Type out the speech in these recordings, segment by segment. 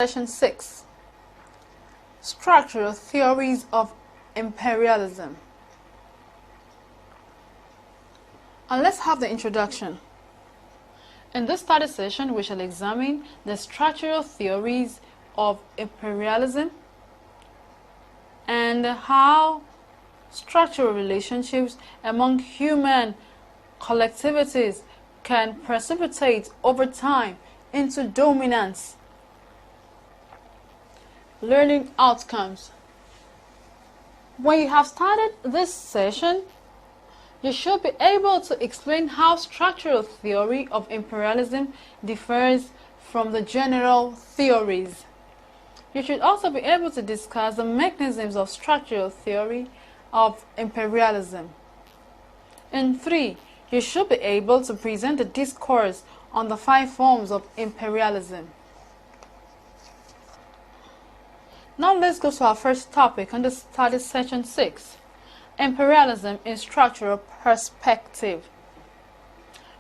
Session 6, Structural Theories of Imperialism. And let's have the introduction. In this study session, we shall examine the structural theories of imperialism and how structural relationships among human collectivities can precipitate over time into dominance. Learning outcomes. When you have started this session, you should be able to explain how structural theory of imperialism differs from the general theories. You should also be able to discuss the mechanisms of structural theory of imperialism. In 3, you should be able to present a discourse on the 5 forms of imperialism. Now let's go to our first topic under study session 6. Imperialism in structural perspective.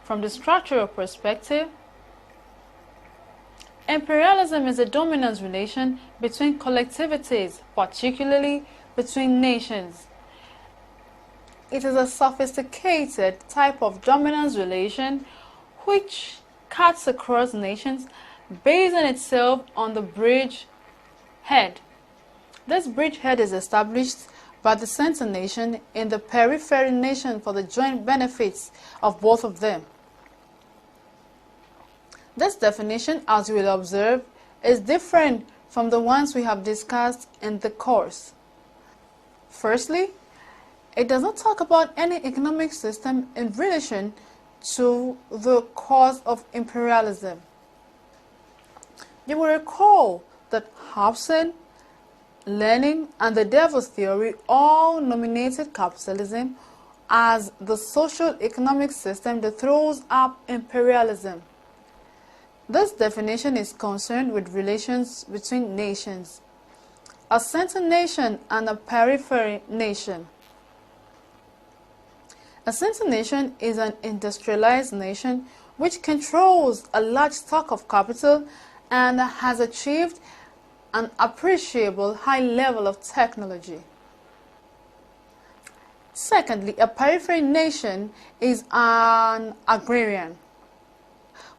From the structural perspective, imperialism is a dominance relation between collectivities, particularly between nations. It is a sophisticated type of dominance relation which cuts across nations, basing itself on the bridgehead. This bridgehead is established by the center nation in the periphery nation for the joint benefits of both of them. This definition, as you will observe, is different from the ones we have discussed in the course. Firstly, it does not talk about any economic system in relation to the cause of imperialism. You will recall that Hobson, Lenin, and the Devil's theory all nominated capitalism as the social economic system that throws up imperialism. This definition is concerned with relations between nations, a center nation and a periphery nation. A center nation is an industrialized nation which controls a large stock of capital and has achieved an appreciable high level of technology. Secondly, a periphery nation is an agrarian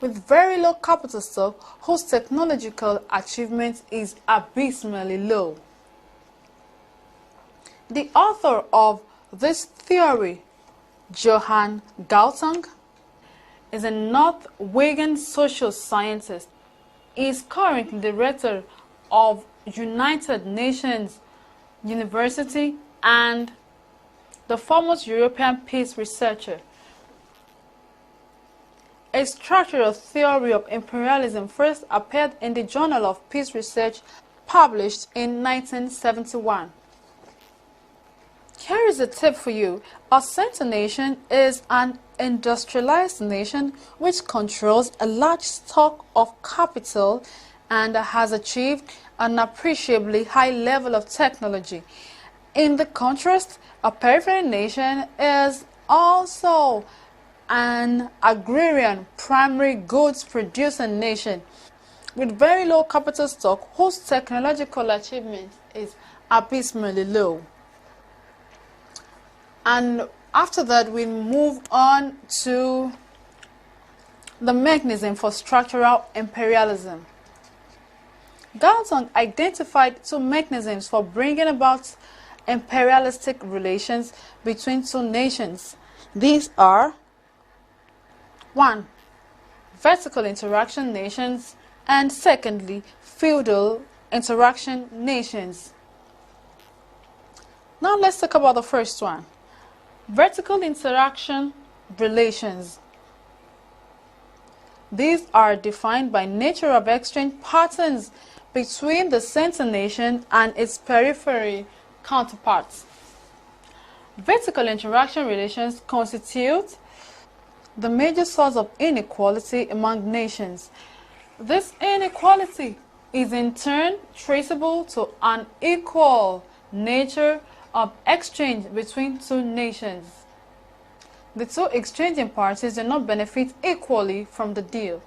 with very low capital stock whose technological achievement is abysmally low. The author of this theory, Johann Galtung, is a Norwegian social scientist. He is currently the director of United Nations University and the foremost European peace researcher. A structural theory of imperialism first appeared in the Journal of Peace Research, published in 1971. Here is a tip for you. A center nation is an industrialized nation which controls a large stock of capital and has achieved an appreciably high level of technology. In the contrast, a periphery nation is also an agrarian primary goods producing nation with very low capital stock whose technological achievement is abysmally low. And after that, we move on to the mechanism for structural imperialism. Galtung identified 2 mechanisms for bringing about imperialistic relations between 2 nations. These are 1. Vertical interaction nations, and secondly, feudal interaction nations. Now let's talk about the first one. Vertical interaction relations. These are defined by nature of exchange patterns between the center nation and its periphery counterparts. Vertical interaction relations constitute the major source of inequality among nations. This inequality is in turn traceable to an equal nature of exchange between 2 nations. The 2 exchanging parties do not benefit equally from the deal.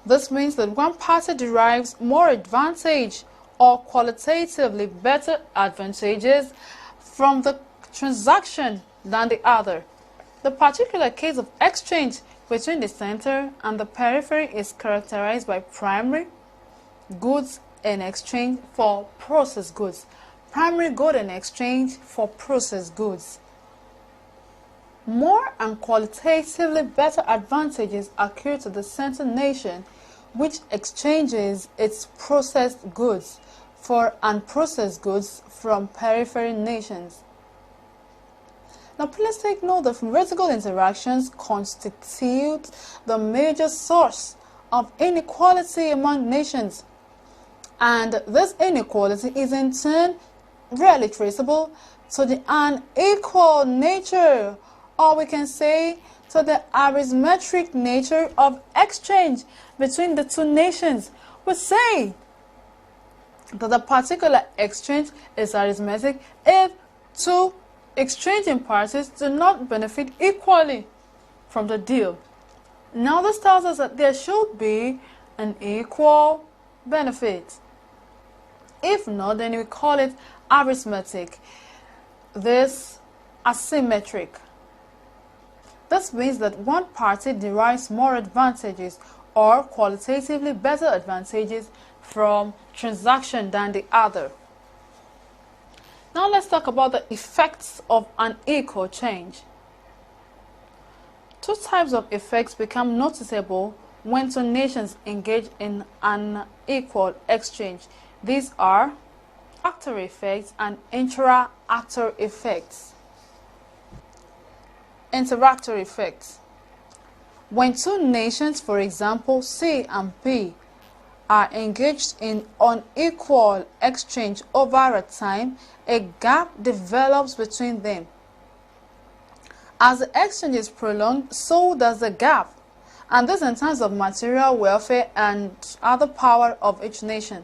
This means that one party derives more advantage or qualitatively better advantages from the transaction than the other. The particular case of exchange between the center and the periphery is characterized by primary goods in exchange for processed goods. Primary good in exchange for processed goods. More and qualitatively better advantages accrue to the center nation, which exchanges its processed goods for unprocessed goods from periphery nations. Now please take note that vertical interactions constitute the major source of inequality among nations, and this inequality is in turn rarely traceable to the unequal nature, or we can say to the arithmetic nature of exchange between the two nations. We say that the particular exchange is arithmetic if two exchanging parties do not benefit equally from the deal. Now this tells us that there should be an equal benefit. If not, then we call it arithmetic. This asymmetric. This means that one party derives more advantages or qualitatively better advantages from transaction than the other. Now let's talk about the effects of unequal change. Two types of effects become noticeable when two nations engage in unequal exchange. These are actor effects and intra-actor effects. Interactor effects. When two nations, for example C and B, are engaged in unequal exchange over a time, a gap develops between them. As the exchange is prolonged, so does the gap, and this in terms of material welfare and other power of each nation.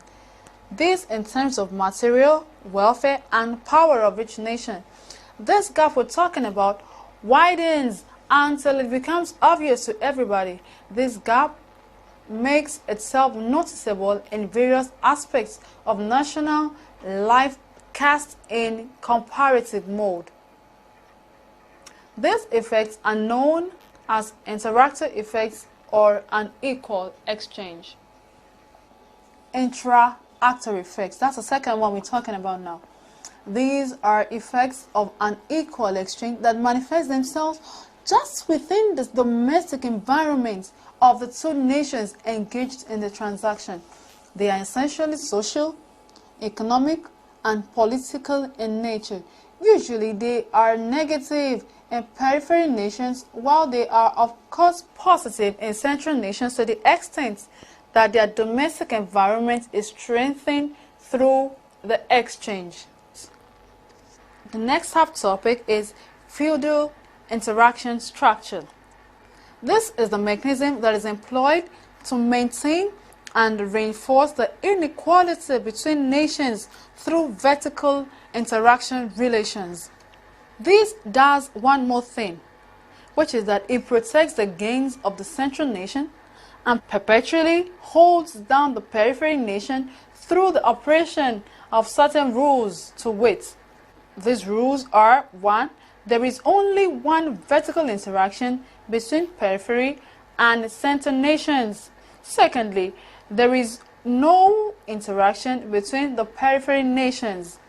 This in terms of material welfare and power of each nation. This gap we're talking about widens until it becomes obvious to everybody. This gap makes itself noticeable in various aspects of national life cast in comparative mode. These effects are known as interactor effects or unequal exchange. Intra-actor effects, that's the second one we're talking about now. These are effects of unequal exchange that manifest themselves just within the domestic environment of the two nations engaged in the transaction. They are essentially social, economic, and political in nature. Usually they are negative in periphery nations, while they are of course positive in central nations to the extent that their domestic environment is strengthened through the exchange. The next subtopic is feudal interaction structure. This is the mechanism that is employed to maintain and reinforce the inequality between nations through vertical interaction relations. This does one more thing, which is that it protects the gains of the central nation and perpetually holds down the periphery nation through the operation of certain rules to wit. These rules are: 1. There is only one vertical interaction between periphery and center nations. Secondly, there is no interaction between the periphery nations.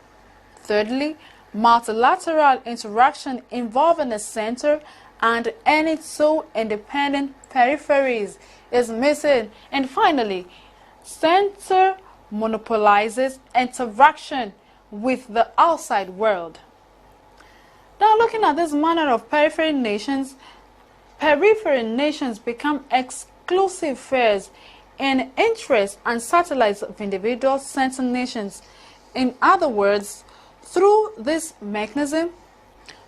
Thirdly, multilateral interaction involving the center and any two independent peripheries is missing. And finally, center monopolizes interaction with the outside world. Now, looking at this manner of periphery nations become exclusive spheres in interest and satellites of individual center nations. In other words, through this mechanism,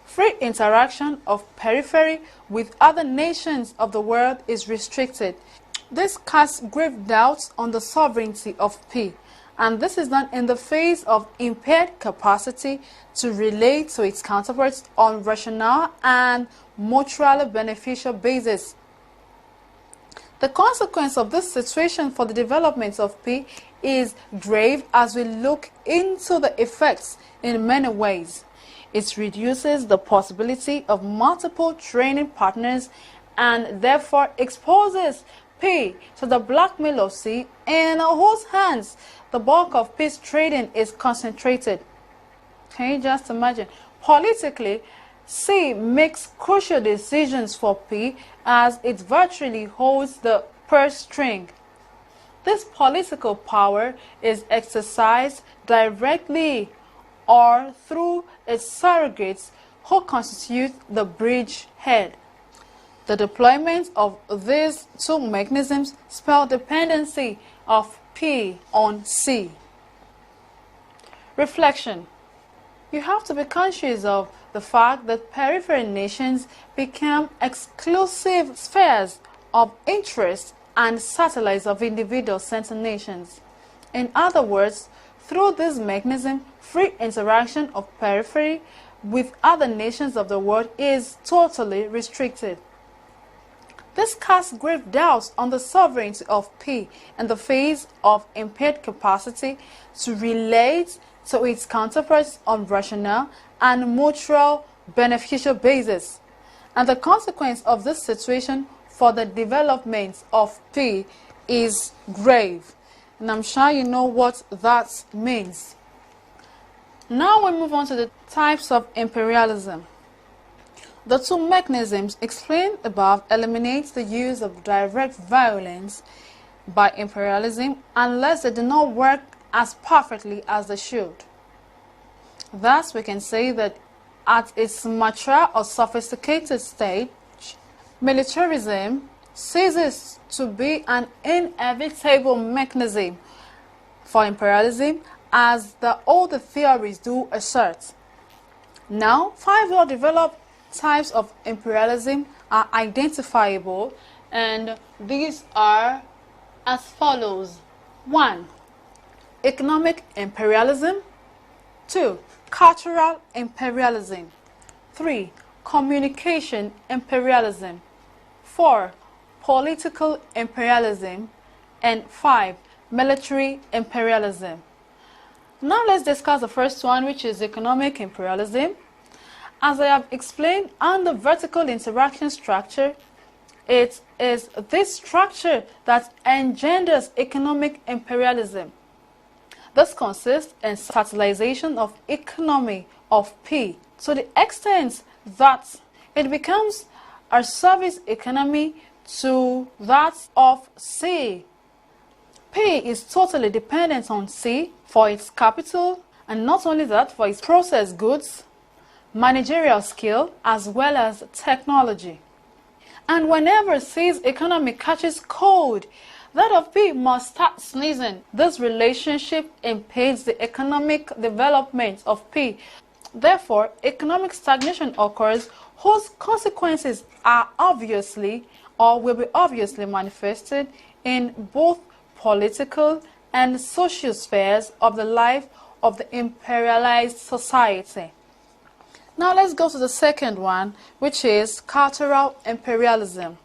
free interaction of periphery with other nations of the world is restricted. This casts grave doubts on the sovereignty of P, and this is done in the face of impaired capacity to relate to its counterparts on rational and mutually beneficial basis. The consequence of this situation for the development of P is grave as we look into the effects in many ways. It reduces the possibility of multiple trading partners and therefore exposes P to the blackmail of C, in whose hands the bulk of P's trading is concentrated. Can you just imagine? Politically, C makes crucial decisions for P as it virtually holds the purse string. This political power is exercised directly or through its surrogates who constitute the bridgehead. The deployment of these two mechanisms spell dependency of P on C. Reflection. You have to be conscious of the fact that peripheral nations become exclusive spheres of interest and satellites of individual center nations. In other words, through this mechanism, free interaction of periphery with other nations of the world is totally restricted. This casts grave doubts on the sovereignty of P in the face of impaired capacity to relate to its counterparts on rational and mutual beneficial basis. And the consequence of this situation for the development of P is grave. And I'm sure you know what that means. Now we move on to the types of imperialism. The two mechanisms explained above eliminate the use of direct violence by imperialism unless they do not work as perfectly as they should. Thus, we can say that at its mature or sophisticated stage, militarism ceases to be an inevitable mechanism for imperialism, as the older theories do assert. Now, 5 well-developed types of imperialism are identifiable, and these are as follows. 1. Economic imperialism. 2. Cultural imperialism. 3. Communication imperialism. 4. Political imperialism. And 5. Military imperialism. Now let's discuss the first one, which is economic imperialism. As I have explained under vertical interaction structure, it is this structure that engenders economic imperialism. This consists in satellization of economy of P to the extent that it becomes a service economy to that of C. P is totally dependent on C for its capital, and not only that, for its processed goods, managerial skill, as well as technology. And whenever C's economy catches cold, that of P must start sneezing. This relationship impedes the economic development of P. Therefore, economic stagnation occurs, whose consequences are obviously or will be obviously manifested in both political and social spheres of the life of the imperialized society. Now let's go to the second one, which is cultural imperialism.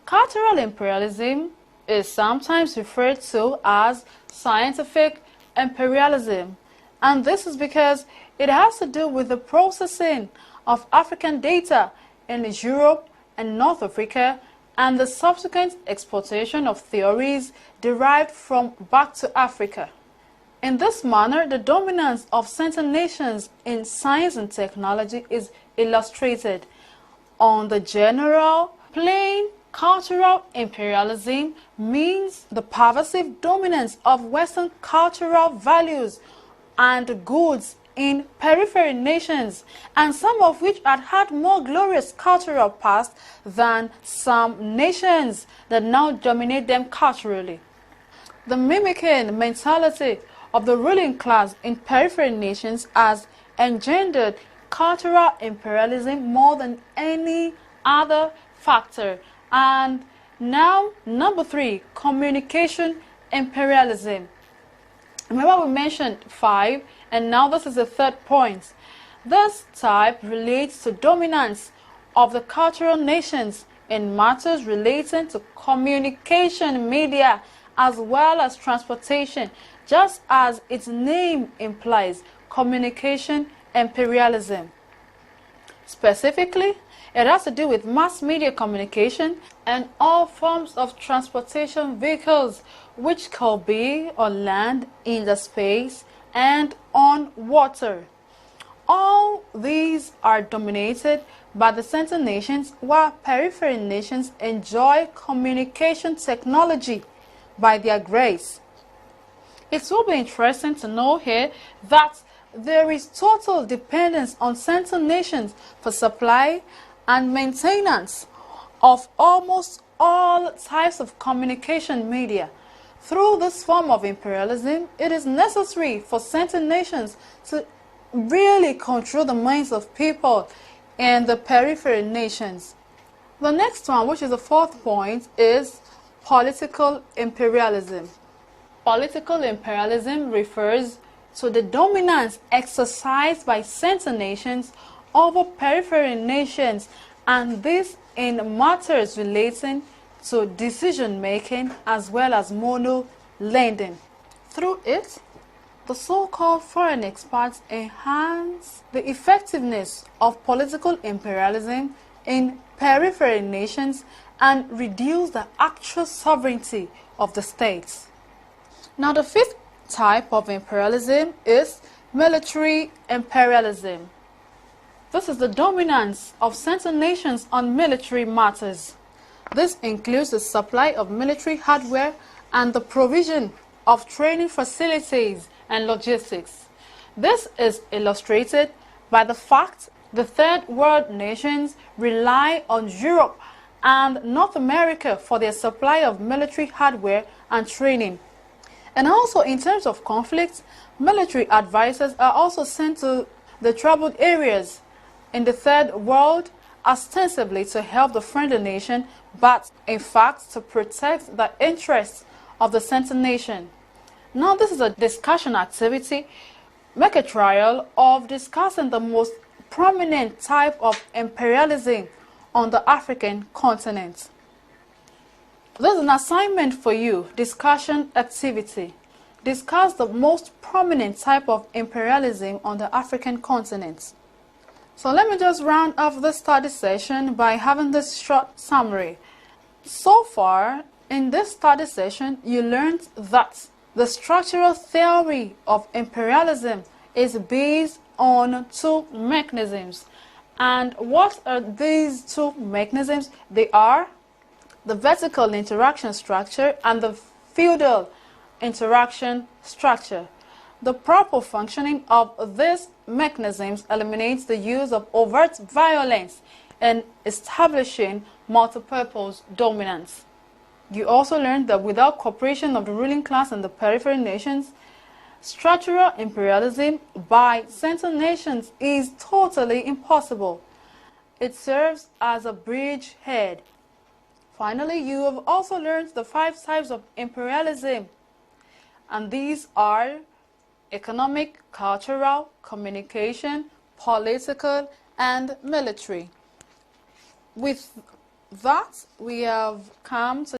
Cultural imperialism is sometimes referred to as scientific imperialism, and this is because it has to do with the processing of African data in Europe and North Africa and the subsequent exportation of theories derived from back to Africa. In this manner, the dominance of certain nations in science and technology is illustrated. On the general plane, cultural imperialism means the pervasive dominance of Western cultural values and goods in peripheral nations, and some of which had more glorious cultural past than some nations that now dominate them culturally. The mimicking mentality of the ruling class in peripheral nations has engendered cultural imperialism more than any other factor. And now, number 3, communication imperialism. Remember we mentioned 5, and now this is the third point. This type relates to dominance of the cultural nations in matters relating to communication media as well as transportation, just as its name implies, communication imperialism. Specifically, it has to do with mass media communication and all forms of transportation vehicles, which could be on land, in the space, and on water. All these are dominated by the center nations, while periphery nations enjoy communication technology by their grace. It will be interesting to know here that there is total dependence on center nations for supply and maintenance of almost all types of communication media. Through this form of imperialism, it is necessary for center nations to really control the minds of people in the periphery nations. The next one, which is the fourth point, is political imperialism. Political imperialism refers to the dominance exercised by center nations over periphery nations, and this in matters relating to decision making as well as mono-lending. Through it, the so-called foreign experts enhance the effectiveness of political imperialism in periphery nations and reduce the actual sovereignty of the states. Now, the fifth type of imperialism is military imperialism. This is the dominance of center nations on military matters. This includes the supply of military hardware and the provision of training facilities and logistics. This is illustrated by the fact the third world nations rely on Europe and North America for their supply of military hardware and training. And also, in terms of conflict, military advisors are also sent to the troubled areas in the third world, ostensibly to help the friendly nation, but in fact to protect the interests of the center nation. Now, this is a discussion activity. Make a trial of discussing the most prominent type of imperialism on the African continent. There's an assignment for you, discussion activity. Discuss the most prominent type of imperialism on the African continent. So let me just round off this study session by having this short summary. So far, in this study session, you learned that the structural theory of imperialism is based on two mechanisms. And what are these two mechanisms? They are the vertical interaction structure and the feudal interaction structure. The proper functioning of these mechanisms eliminates the use of overt violence in establishing multipurpose dominance. You also learned that without cooperation of the ruling class and the periphery nations, structural imperialism by center nations is totally impossible. It serves as a bridgehead. Finally, you have also learned the 5 types of imperialism, and these are economic, cultural, communication, political, and military. With that, we have come to